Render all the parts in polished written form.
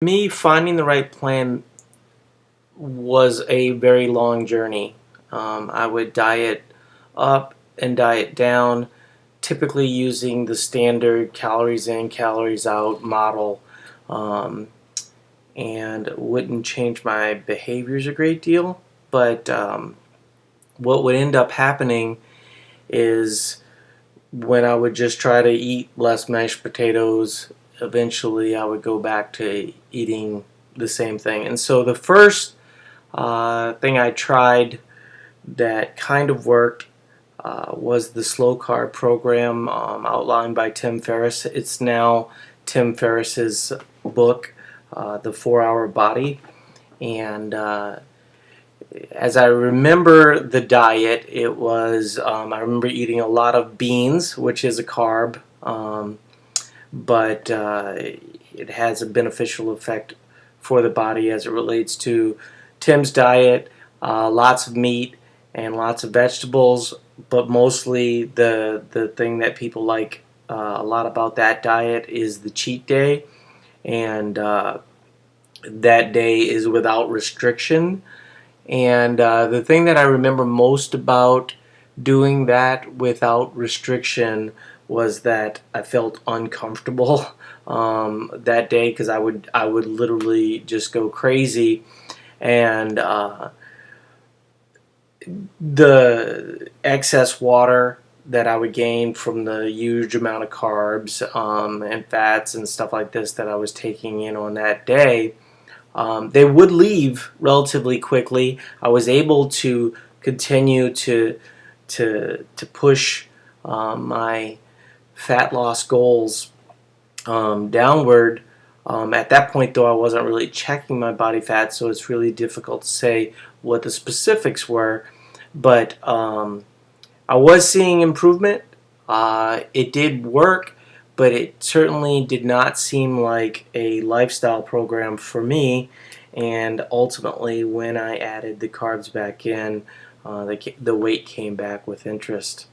Me finding the right plan was a very long journey. I would diet up and diet down, typically using the standard calories in, calories out model, um, and wouldn't change my behaviors a great deal. But what would end up happening is when I would just try to eat less mashed potatoes, eventually I would go back to eating the same thing. And so the first thing I tried that kind of worked was the slow carb program outlined by Tim Ferriss. It's now Tim Ferriss's book, The 4 Hour Body. And as I remember the diet, it was, I remember eating a lot of beans, which is a carb, but it has a beneficial effect for the body as it relates to Tim's diet, lots of meat and lots of vegetables, but mostly the thing that people like a lot about that diet is the cheat day, and that day is without restriction. And the thing that I remember most about doing that without restriction was that I felt uncomfortable that day because I would literally just go crazy, and the excess water that I would gain from the huge amount of carbs and fats and stuff like this that I was taking in on that day, they would leave relatively quickly. I was able to continue to push my fat loss goals downward. At that point, though, I wasn't really checking my body fat, so it's really difficult to say what the specifics were. But I was seeing improvement. It did work, but it certainly did not seem like a lifestyle program for me. And ultimately, when I added the carbs back in, the weight came back with interest.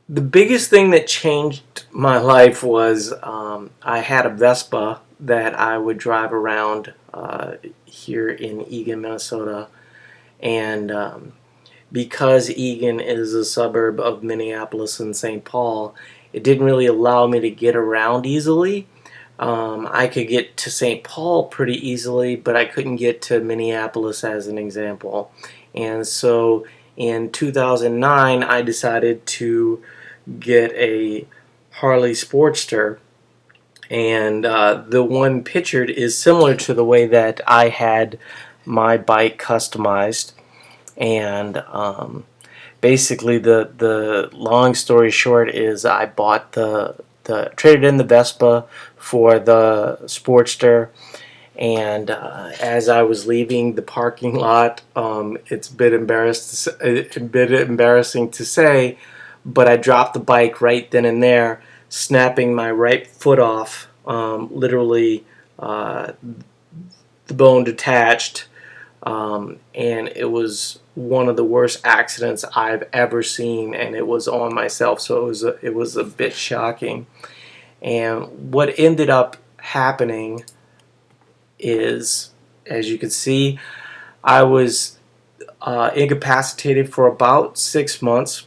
The biggest thing that changed my life was I had a Vespa that I would drive around here in Eagan, Minnesota, and because Eagan is a suburb of Minneapolis and St. Paul, it didn't really allow me to get around easily. I could get to St. Paul pretty easily, but I couldn't get to Minneapolis as an example. And so in 2009, I decided to get a Harley Sportster, and the one pictured is similar to the way that I had my bike customized. And basically, the long story short is I bought the traded in the Vespa for the Sportster, and as I was leaving the parking lot, it's a bit embarrassing to say, but I dropped the bike right then and there, snapping my right foot off, literally the bone detached, and it was one of the worst accidents I've ever seen, and it was on myself, so it was a bit shocking. And what ended up happening is, as you can see, I was incapacitated for about 6 months.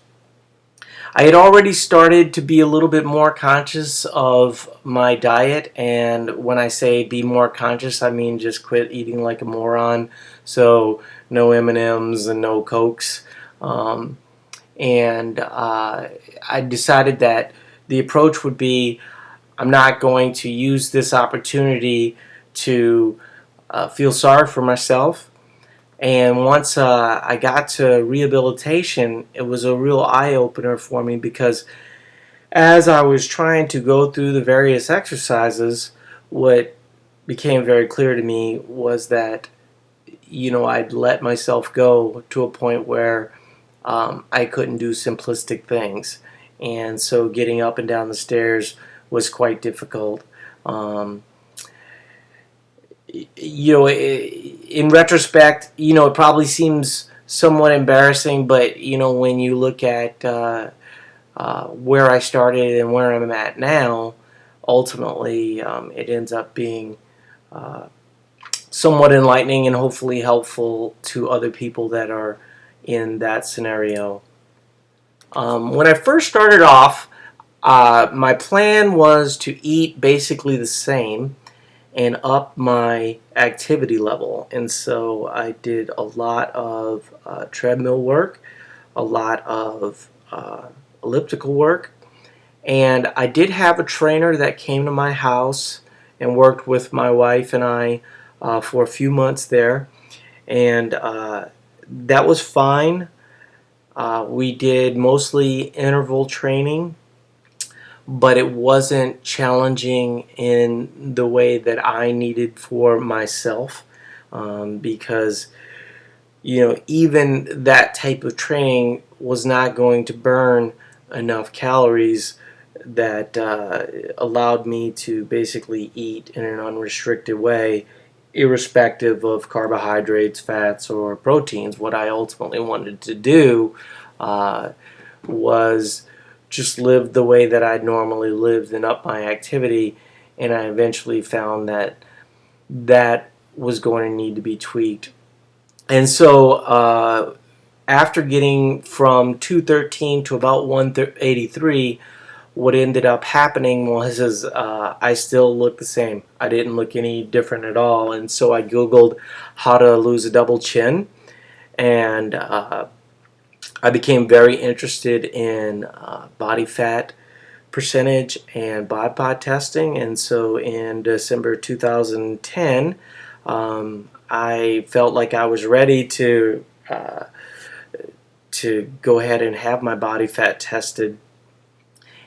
I had already started to be a little bit more conscious of my diet, and when I say be more conscious, I mean just quit eating like a moron. So no M&Ms and no Cokes. And I decided that the approach would be, I'm not going to use this opportunity to feel sorry for myself. And once I got to rehabilitation, it was a real eye-opener for me, because as I was trying to go through the various exercises, what became very clear to me was that, I'd let myself go to a point where I couldn't do simplistic things. And so getting up and down the stairs was quite difficult. In retrospect, it probably seems somewhat embarrassing, but when you look at where I started and where I'm at now, ultimately it ends up being somewhat enlightening and hopefully helpful to other people that are in that scenario. When I first started off, my plan was to eat basically the same and up my activity level. And so I did a lot of treadmill work, a lot of elliptical work, and I did have a trainer that came to my house and worked with my wife and I for a few months there, and that was fine. We did mostly interval training, but it wasn't challenging in the way that I needed for myself, because even that type of training was not going to burn enough calories that allowed me to basically eat in an unrestricted way, irrespective of carbohydrates, fats, or proteins. What I ultimately wanted to do was just live the way that I'd normally lived and up my activity, and I eventually found that that was going to need to be tweaked. And so after getting from 213 to about 183, what ended up happening was I still looked the same. I didn't look any different at all. And so I Googled how to lose a double chin, and I became very interested in body fat percentage and bod pod testing. And so in December 2010, I felt like I was ready to go ahead and have my body fat tested,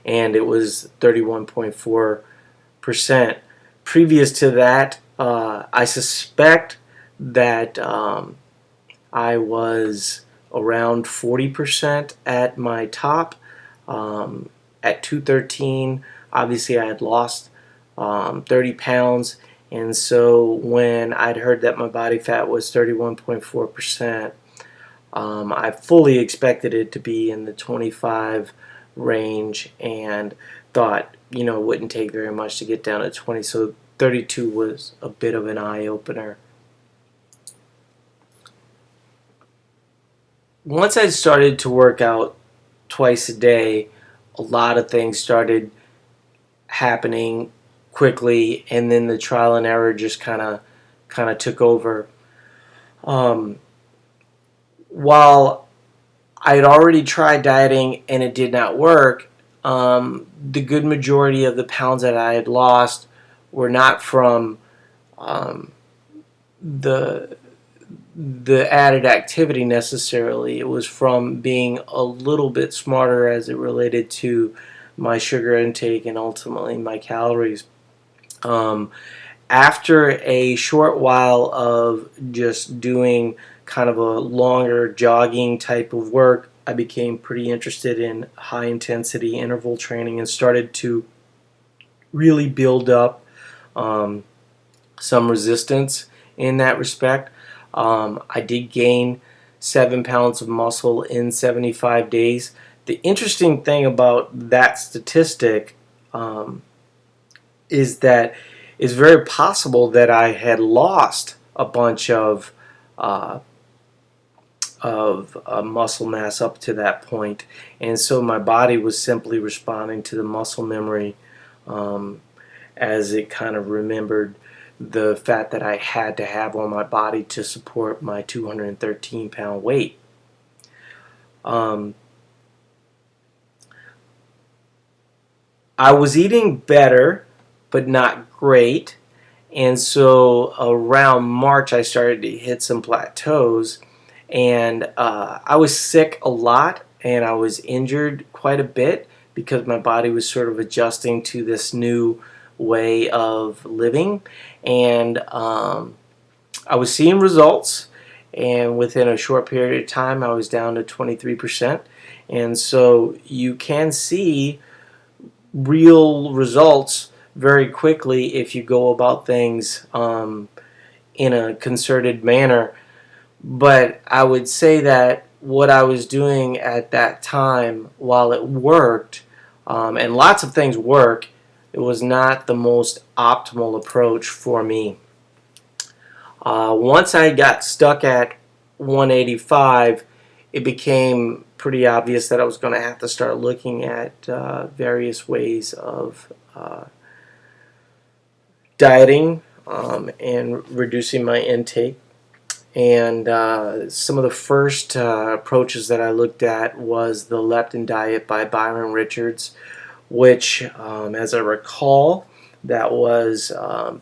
and it was 31.4%. Previous to that, I suspect that I was around 40% at my top. At 213, obviously I had lost 30 pounds, and so when I'd heard that my body fat was 31.4%, I fully expected it to be in the 25 range, and thought, it wouldn't take very much to get down to 20, so 32 was a bit of an eye-opener. Once I started to work out twice a day, a lot of things started happening quickly, and then the trial and error just kind of took over. While I had already tried dieting and it did not work, the good majority of the pounds that I had lost were not from the added activity necessarily. It was from being a little bit smarter as it related to my sugar intake and ultimately my calories. After a short while of just doing kind of a longer jogging type of work, I became pretty interested in high intensity interval training and started to really build up some resistance in that respect. I did gain 7 pounds of muscle in 75 days. The interesting thing about that statistic is that it's very possible that I had lost a bunch of muscle mass up to that point, and so my body was simply responding to the muscle memory as it kind of remembered the fat that I had to have on my body to support my 213-pound weight. I was eating better, but not great, and so around March I started to hit some plateaus, and I was sick a lot, and I was injured quite a bit because my body was sort of adjusting to this new way of living, and I was seeing results, and within a short period of time I was down to 23%, and so you can see real results very quickly if you go about things in a concerted manner. But I would say that what I was doing at that time, while it worked, and lots of things work, it was not the most optimal approach for me. Once I got stuck at 185, it became pretty obvious that I was going to have to start looking at various ways of dieting and reducing my intake. And some of the first approaches that I looked at was the leptin diet by Byron Richards, which, as I recall, that was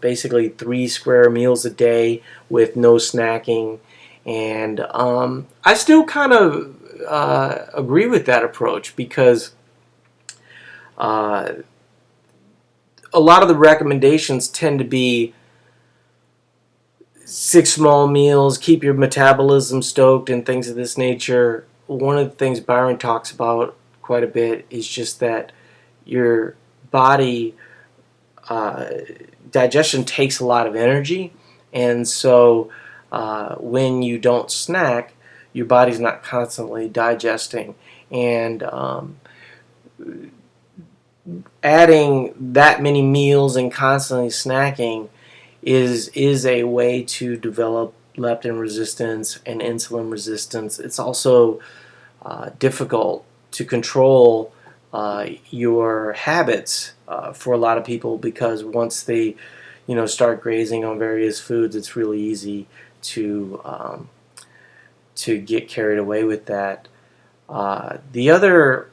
basically 3 square meals a day with no snacking. And I still kind of agree with that approach, because uh, a lot of the recommendations tend to be 6 small meals, keep your metabolism stoked, and things of this nature. One of the things Byron talks about quite a bit is just that your body digestion takes a lot of energy, and so when you don't snack, your body's not constantly digesting, and adding that many meals and constantly snacking is a way to develop leptin resistance and insulin resistance. It's also difficult to control your habits for a lot of people, because once they start grazing on various foods, it's really easy to get carried away with that. The other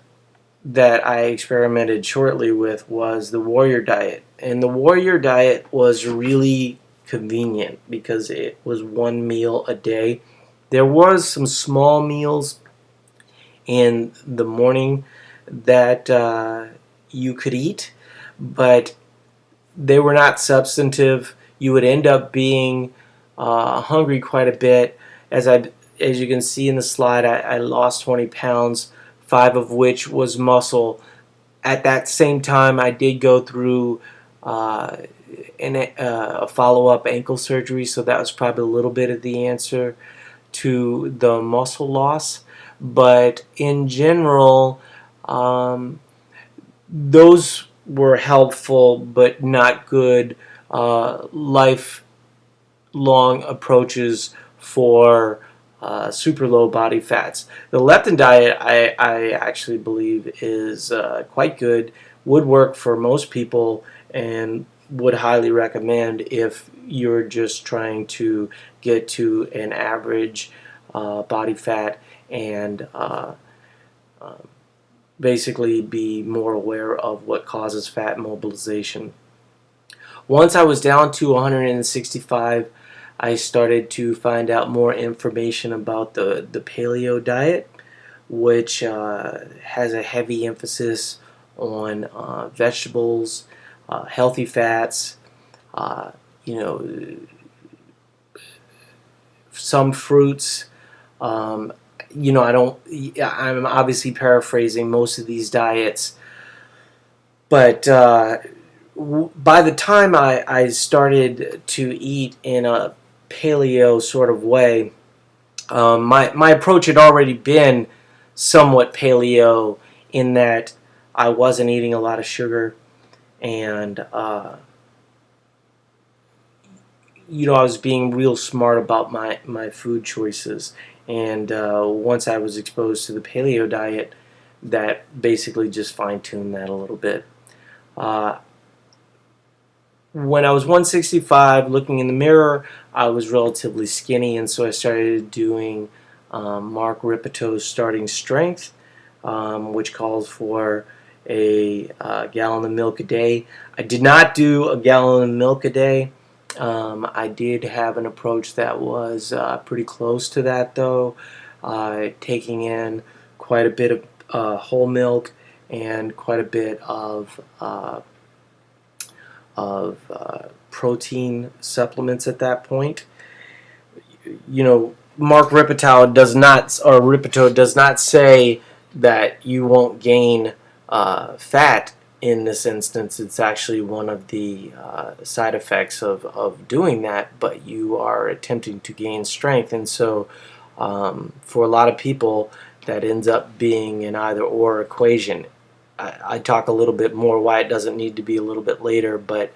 that I experimented shortly with was the Warrior Diet. And the Warrior Diet was really convenient because it was 1 meal a day. There was some small meals in the morning that you could eat, but they were not substantive. You would end up being hungry quite a bit. As you can see in the slide, I lost 20 pounds, 5 of which was muscle. At that same time, I did go through a follow-up ankle surgery, so that was probably a little bit of the answer to the muscle loss. But in general, those were helpful but not good lifelong approaches for super low body fats. The leptin diet, I actually believe, is quite good, would work for most people, and would highly recommend if you're just trying to get to an average body fat and basically be more aware of what causes fat mobilization. Once I was down to 165, I started to find out more information about the paleo diet, which has a heavy emphasis on vegetables, healthy fats, uh, you know, some fruits. I don't. I'm obviously paraphrasing most of these diets, but by the time I started to eat in a paleo sort of way, my approach had already been somewhat paleo, in that I wasn't eating a lot of sugar, and I was being real smart about my food choices. And once I was exposed to the paleo diet, that basically just fine-tuned that a little bit. Uh, when I was 165, looking in the mirror, I was relatively skinny, and so I started doing Mark Rippetoe's Starting Strength, which calls for a gallon of milk a day. I did not do a gallon of milk a day. I did have an approach that was pretty close to that, though, taking in quite a bit of whole milk and quite a bit of protein supplements at that point. Mark Rippetoe does not say that you won't gain fat in this instance. It's actually one of the side effects of doing that, but you are attempting to gain strength. And so for a lot of people, that ends up being an either-or equation. I talk a little bit more why it doesn't need to be a little bit later, but